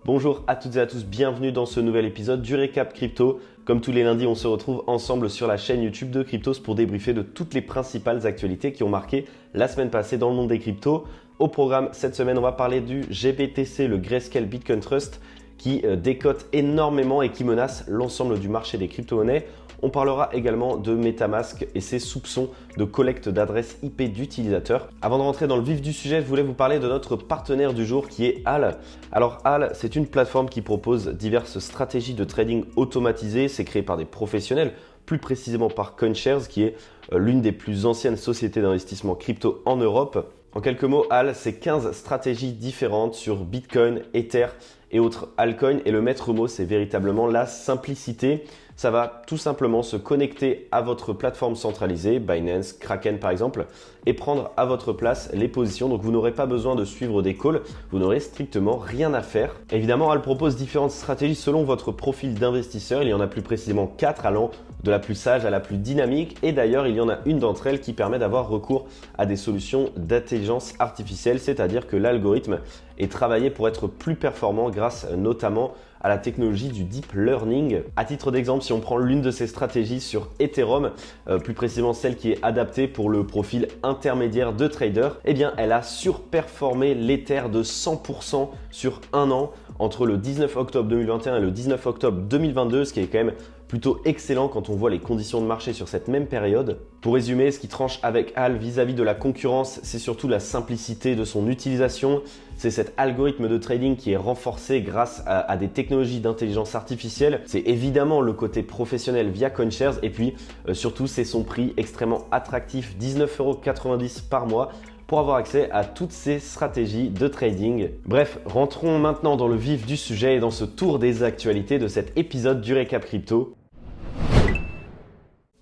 Bonjour à toutes et à tous, bienvenue dans ce nouvel épisode du Récap Crypto. Comme tous les lundis, on se retrouve ensemble sur la chaîne YouTube de Cryptos pour débriefer de toutes les principales actualités qui ont marqué la semaine passée dans le monde des cryptos. Au programme, cette semaine, on va parler du GBTC, le Grayscale Bitcoin Trust, qui décote énormément et qui menace l'ensemble du marché des crypto-monnaies. On parlera également de MetaMask et ses soupçons de collecte d'adresses IP d'utilisateurs. Avant de rentrer dans le vif du sujet, je voulais vous parler de notre partenaire du jour qui est HAL. Alors HAL, c'est une plateforme qui propose diverses stratégies de trading automatisées. C'est créé par des professionnels, plus précisément par CoinShares, qui est l'une des plus anciennes sociétés d'investissement crypto en Europe. En quelques mots, HAL, c'est 15 stratégies différentes sur Bitcoin, Ether et autres altcoins. Et le maître mot, c'est véritablement la simplicité. Ça va tout simplement se connecter à votre plateforme centralisée, Binance, Kraken par exemple, et prendre à votre place les positions. Donc vous n'aurez pas besoin de suivre des calls, vous n'aurez strictement rien à faire. Évidemment, elle propose différentes stratégies selon votre profil d'investisseur. Il y en a plus précisément 4 allant de la plus sage à la plus dynamique. Et d'ailleurs, il y en a une d'entre elles qui permet d'avoir recours à des solutions d'intelligence artificielle, c'est-à-dire que l'algorithme est travaillé pour être plus performant grâce notamment à la technologie du deep learning. À titre d'exemple, si on prend l'une de ces stratégies sur Ethereum, plus précisément celle qui est adaptée pour le profil intermédiaire de trader, eh bien elle a surperformé l'Ether de 100% sur un an entre le 19 octobre 2021 et le 19 octobre 2022, ce qui est quand même plutôt excellent quand on voit les conditions de marché sur cette même période. Pour résumer, ce qui tranche avec HAL vis-à-vis de la concurrence, c'est surtout la simplicité de son utilisation. C'est cet algorithme de trading qui est renforcé grâce à des technologies d'intelligence artificielle. C'est évidemment le côté professionnel via CoinShares et puis surtout c'est son prix extrêmement attractif, 19,90 € par mois, pour avoir accès à toutes ces stratégies de trading. Bref, rentrons maintenant dans le vif du sujet et dans ce tour des actualités de cet épisode du Récap Crypto.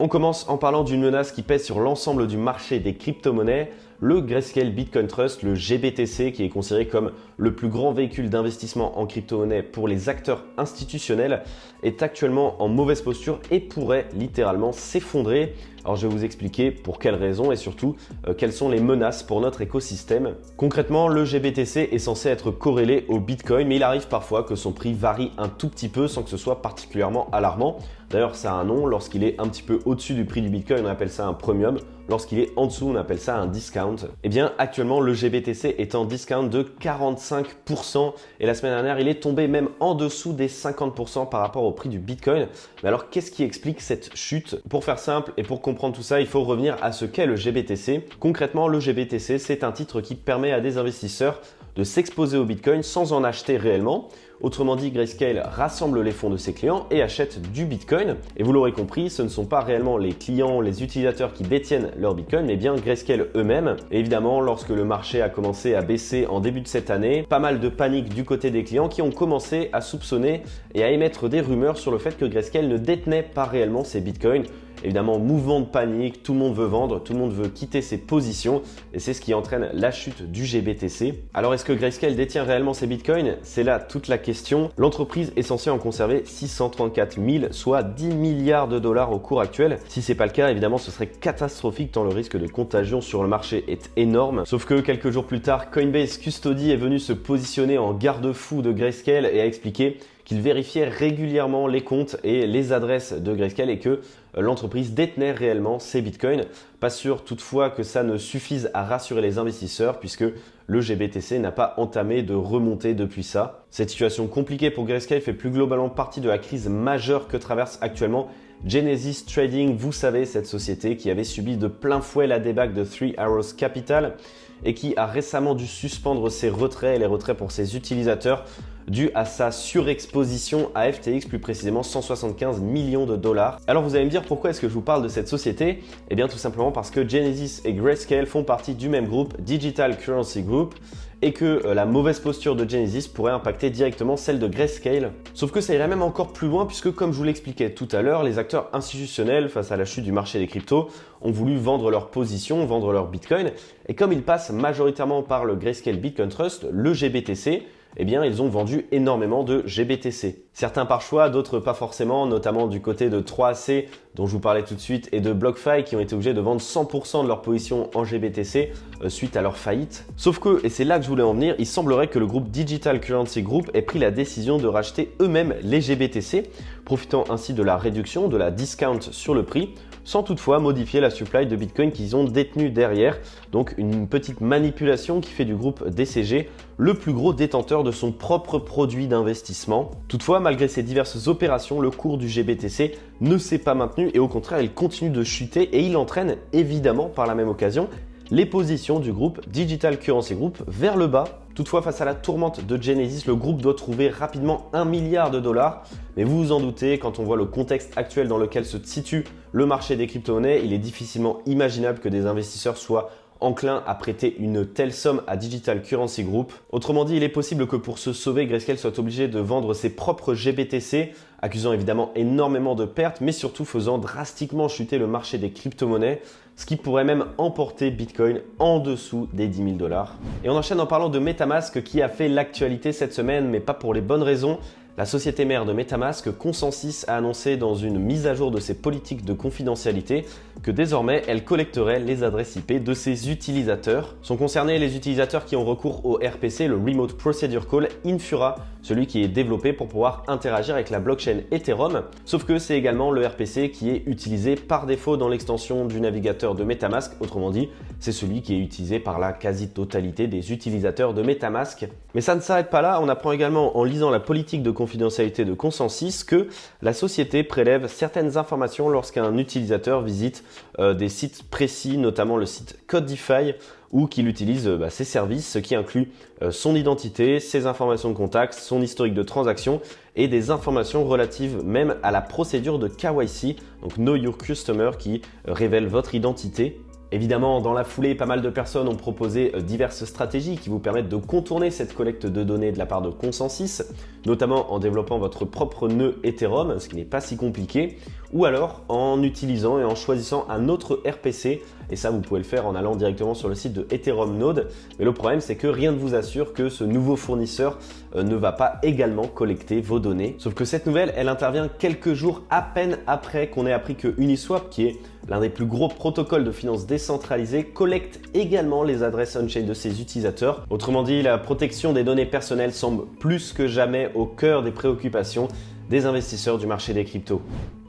On commence en parlant d'une menace qui pèse sur l'ensemble du marché des crypto-monnaies, le Grayscale Bitcoin Trust, le GBTC, qui est considéré comme le plus grand véhicule d'investissement en crypto-monnaie pour les acteurs institutionnels, est actuellement en mauvaise posture et pourrait littéralement s'effondrer. Alors je vais vous expliquer pour quelles raisons et surtout quelles sont les menaces pour notre écosystème. Concrètement, le GBTC est censé être corrélé au Bitcoin, mais il arrive parfois que son prix varie un tout petit peu sans que ce soit particulièrement alarmant. D'ailleurs, ça a un nom, lorsqu'il est un petit peu au-dessus du prix du Bitcoin, on appelle ça un premium. Lorsqu'il est en dessous, on appelle ça un discount. Eh bien, actuellement, le GBTC est en discount de 45% et la semaine dernière, il est tombé même en dessous des 50% par rapport au prix du Bitcoin. Mais alors, qu'est-ce qui explique cette chute? Pour faire simple et pour comprendre tout ça, il faut revenir à ce qu'est le GBTC. Concrètement, le GBTC, c'est un titre qui permet à des investisseurs de s'exposer au Bitcoin sans en acheter réellement. Autrement dit, Grayscale rassemble les fonds de ses clients et achète du Bitcoin. Et vous l'aurez compris, ce ne sont pas réellement les clients, les utilisateurs qui détiennent leur Bitcoin, mais bien Grayscale eux-mêmes. Et évidemment, lorsque le marché a commencé à baisser en début de cette année, pas mal de panique du côté des clients qui ont commencé à soupçonner et à émettre des rumeurs sur le fait que Grayscale ne détenait pas réellement ses Bitcoins. Évidemment, mouvement de panique, tout le monde veut vendre, tout le monde veut quitter ses positions et c'est ce qui entraîne la chute du GBTC. Alors est-ce que Grayscale détient réellement ses bitcoins? C'est là toute la question. L'entreprise est censée en conserver 634 000, soit 10 milliards de dollars au cours actuel. Si c'est pas le cas, évidemment, ce serait catastrophique tant le risque de contagion sur le marché est énorme. Sauf que quelques jours plus tard, Coinbase Custody est venu se positionner en garde-fou de Grayscale et a expliqué qu'il vérifiait régulièrement les comptes et les adresses de Grayscale et que l'entreprise détenait réellement ses bitcoins. Pas sûr toutefois que ça ne suffise à rassurer les investisseurs puisque le GBTC n'a pas entamé de remontée depuis ça. Cette situation compliquée pour Grayscale fait plus globalement partie de la crise majeure que traverse actuellement Genesis Trading. Vous savez, cette société qui avait subi de plein fouet la débâcle de Three Arrows Capital et qui a récemment dû suspendre ses retraits et les retraits pour ses utilisateurs dû à sa surexposition à FTX, plus précisément 175 millions de dollars. Alors vous allez me dire pourquoi est-ce que je vous parle de cette société? Eh bien tout simplement parce que Genesis et Grayscale font partie du même groupe, Digital Currency Group, et que la mauvaise posture de Genesis pourrait impacter directement celle de Grayscale. Sauf que ça irait même encore plus loin puisque, comme je vous l'expliquais tout à l'heure, les acteurs institutionnels, face à la chute du marché des cryptos, ont voulu vendre leur position, vendre leur Bitcoin. Et comme ils passent majoritairement par le Grayscale Bitcoin Trust, le GBTC, eh bien ils ont vendu énormément de GBTC. Certains par choix, d'autres pas forcément, notamment du côté de 3AC dont je vous parlais tout de suite et de BlockFi qui ont été obligés de vendre 100% de leur position en GBTC suite à leur faillite. Sauf que, et c'est là que je voulais en venir, il semblerait que le groupe Digital Currency Group ait pris la décision de racheter eux-mêmes les GBTC, profitant ainsi de la réduction, de la discount sur le prix, sans toutefois modifier la supply de Bitcoin qu'ils ont détenue derrière. Donc une petite manipulation qui fait du groupe DCG le plus gros détenteur de son propre produit d'investissement. Toutefois, malgré ces diverses opérations, le cours du GBTC ne s'est pas maintenu et au contraire, il continue de chuter et il entraîne évidemment par la même occasion les positions du groupe Digital Currency Group vers le bas. Toutefois, face à la tourmente de Genesis, le groupe doit trouver rapidement 1 milliard de dollars. Mais vous vous en doutez, quand on voit le contexte actuel dans lequel se situe le marché des crypto-monnaies, il est difficilement imaginable que des investisseurs soient enclins à prêter une telle somme à Digital Currency Group. Autrement dit, il est possible que pour se sauver, Grayscale soit obligé de vendre ses propres GBTC, accusant évidemment énormément de pertes, mais surtout faisant drastiquement chuter le marché des crypto-monnaies, ce qui pourrait même emporter Bitcoin en dessous des 10 000 dollars. Et on enchaîne en parlant de MetaMask qui a fait l'actualité cette semaine, mais pas pour les bonnes raisons. La société mère de MetaMask, Consensus, a annoncé dans une mise à jour de ses politiques de confidentialité que désormais elle collecterait les adresses IP de ses utilisateurs. Sont concernés les utilisateurs qui ont recours au RPC, le Remote Procedure Call Infura, celui qui est développé pour pouvoir interagir avec la blockchain Ethereum. Sauf que c'est également le RPC qui est utilisé par défaut dans l'extension du navigateur de MetaMask. Autrement dit, c'est celui qui est utilisé par la quasi-totalité des utilisateurs de MetaMask. Mais ça ne s'arrête pas là, on apprend également en lisant la politique de confidentialité de Consensus que la société prélève certaines informations lorsqu'un utilisateur visite des sites précis, notamment le site Codify, ou qu'il utilise ses services, ce qui inclut son identité, ses informations de contact, son historique de transaction et des informations relatives même à la procédure de KYC, donc Know Your Customer, qui révèle votre identité. Évidemment, dans la foulée, pas mal de personnes ont proposé diverses stratégies qui vous permettent de contourner cette collecte de données de la part de Consensus, notamment en développant votre propre nœud Ethereum, ce qui n'est pas si compliqué, ou alors en utilisant et en choisissant un autre RPC, et ça vous pouvez le faire en allant directement sur le site de Ethereum Node. Mais le problème, c'est que rien ne vous assure que ce nouveau fournisseur ne va pas également collecter vos données. Sauf que cette nouvelle, elle intervient quelques jours à peine après qu'on ait appris que Uniswap, qui est l'un des plus gros protocoles de finance décentralisée, collecte également les adresses on-chain de ses utilisateurs. Autrement dit, la protection des données personnelles semble plus que jamais au cœur des préoccupations des investisseurs du marché des cryptos.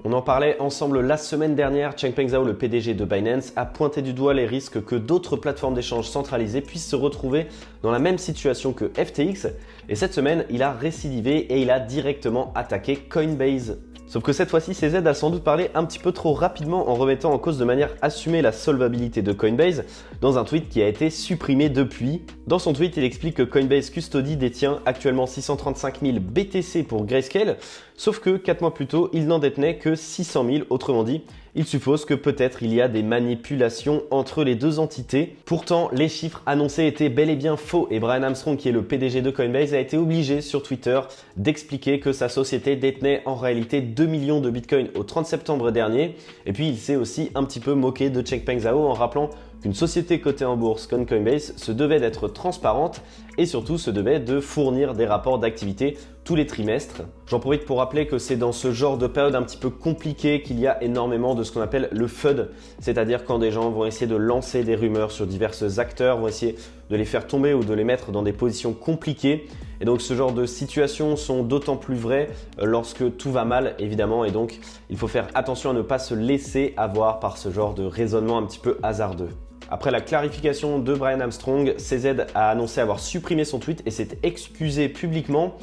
On en parlait ensemble la semaine dernière, Changpeng Zhao, le PDG de Binance, a pointé du doigt les risques que d'autres plateformes d'échange centralisées puissent se retrouver dans la même situation que FTX. Et cette semaine, il a récidivé et il a directement attaqué Coinbase. Sauf que cette fois-ci, CZ a sans doute parlé un petit peu trop rapidement en remettant en cause de manière assumée la solvabilité de Coinbase dans un tweet qui a été supprimé depuis. Dans son tweet, il explique que Coinbase Custody détient actuellement 635 000 BTC pour Grayscale, sauf que 4 mois plus tôt, il n'en détenait que 600 000, autrement dit, il suppose que peut-être il y a des manipulations entre les deux entités. Pourtant, les chiffres annoncés étaient bel et bien faux et Brian Armstrong, qui est le PDG de Coinbase, a été obligé sur Twitter d'expliquer que sa société détenait en réalité 2 millions de bitcoins au 30 septembre dernier. Et puis, il s'est aussi un petit peu moqué de Changpeng Zhao en rappelant qu'une société cotée en bourse comme Coinbase se devait d'être transparente et surtout se devait de fournir des rapports d'activité tous les trimestres. J'en profite pour rappeler que c'est dans ce genre de période un petit peu compliquée qu'il y a énormément de ce qu'on appelle le FUD, c'est-à-dire quand des gens vont essayer de lancer des rumeurs sur divers acteurs, vont essayer de les faire tomber ou de les mettre dans des positions compliquées. Et donc ce genre de situations sont d'autant plus vraies lorsque tout va mal, évidemment, et donc il faut faire attention à ne pas se laisser avoir par ce genre de raisonnement un petit peu hasardeux. Après la clarification de Brian Armstrong, CZ a annoncé avoir supprimé son tweet et s'est excusé publiquement.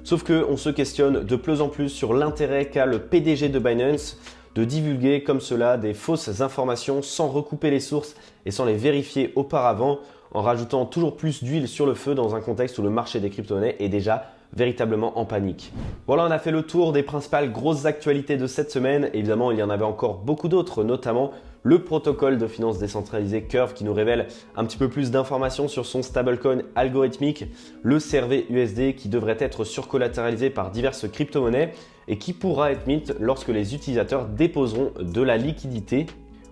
Sauf qu'on se questionne de plus en plus sur l'intérêt qu'a le PDG de Binance de divulguer comme cela des fausses informations sans recouper les sources et sans les vérifier auparavant, en rajoutant toujours plus d'huile sur le feu dans un contexte où le marché des crypto-monnaies est déjà véritablement en panique. Voilà, on a fait le tour des principales grosses actualités de cette semaine. Évidemment, il y en avait encore beaucoup d'autres, notamment le protocole de finance décentralisée Curve qui nous révèle un petit peu plus d'informations sur son stablecoin algorithmique, le CRV USD qui devrait être surcollatéralisé par diverses crypto-monnaies et qui pourra être mint lorsque les utilisateurs déposeront de la liquidité.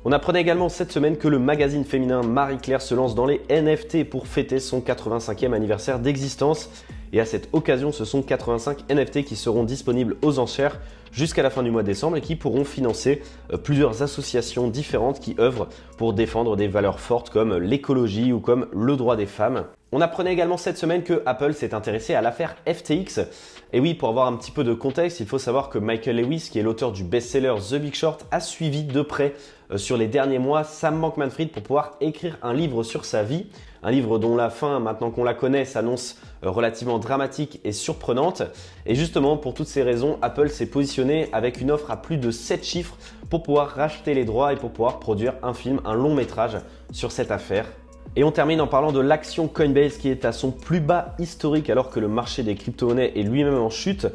On apprenait également cette semaine que le magazine féminin Marie Claire se lance dans les NFT pour fêter son 85e anniversaire d'existence. Et à cette occasion, ce sont 85 NFT qui seront disponibles aux enchères jusqu'à la fin du mois de décembre et qui pourront financer plusieurs associations différentes qui œuvrent pour défendre des valeurs fortes comme l'écologie ou comme le droit des femmes. On apprenait également cette semaine que Apple s'est intéressé à l'affaire FTX. Et oui, pour avoir un petit peu de contexte, il faut savoir que Michael Lewis, qui est l'auteur du best-seller The Big Short, a suivi de près sur les derniers mois Sam Bankman-Fried pour pouvoir écrire un livre sur sa vie. Un livre dont la fin, maintenant qu'on la connaît, s'annonce relativement dramatique et surprenante. Et justement, pour toutes ces raisons, Apple s'est positionné avec une offre à plus de 7 chiffres pour pouvoir racheter les droits et pour pouvoir produire un film, un long métrage sur cette affaire. Et on termine en parlant de l'action Coinbase qui est à son plus bas historique alors que le marché des crypto-monnaies est lui-même en chute.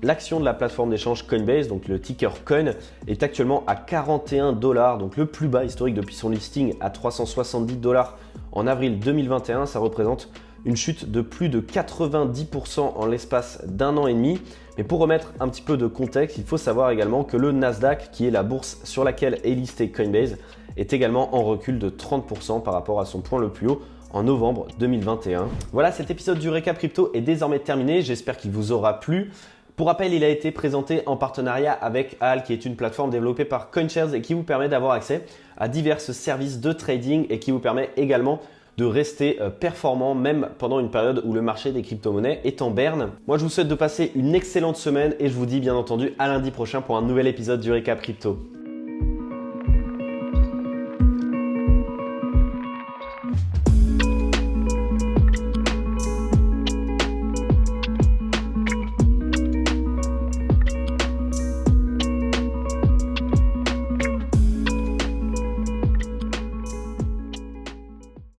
L'action de la plateforme d'échange Coinbase, donc le ticker Coin, est actuellement à 41 $, donc le plus bas historique depuis son listing à 370 $ en avril 2021. Ça représente une chute de plus de 90% en l'espace d'un an et demi. Mais pour remettre un petit peu de contexte, il faut savoir également que le Nasdaq, qui est la bourse sur laquelle est listé Coinbase, est également en recul de 30% par rapport à son point le plus haut en novembre 2021. Voilà, cet épisode du Récap Crypto est désormais terminé. J'espère qu'il vous aura plu. Pour rappel, il a été présenté en partenariat avec Aal, qui est une plateforme développée par CoinShares et qui vous permet d'avoir accès à divers services de trading et qui vous permet également de rester performant même pendant une période où le marché des crypto-monnaies est en berne. Moi, je vous souhaite de passer une excellente semaine et je vous dis bien entendu à lundi prochain pour un nouvel épisode du Récap Crypto.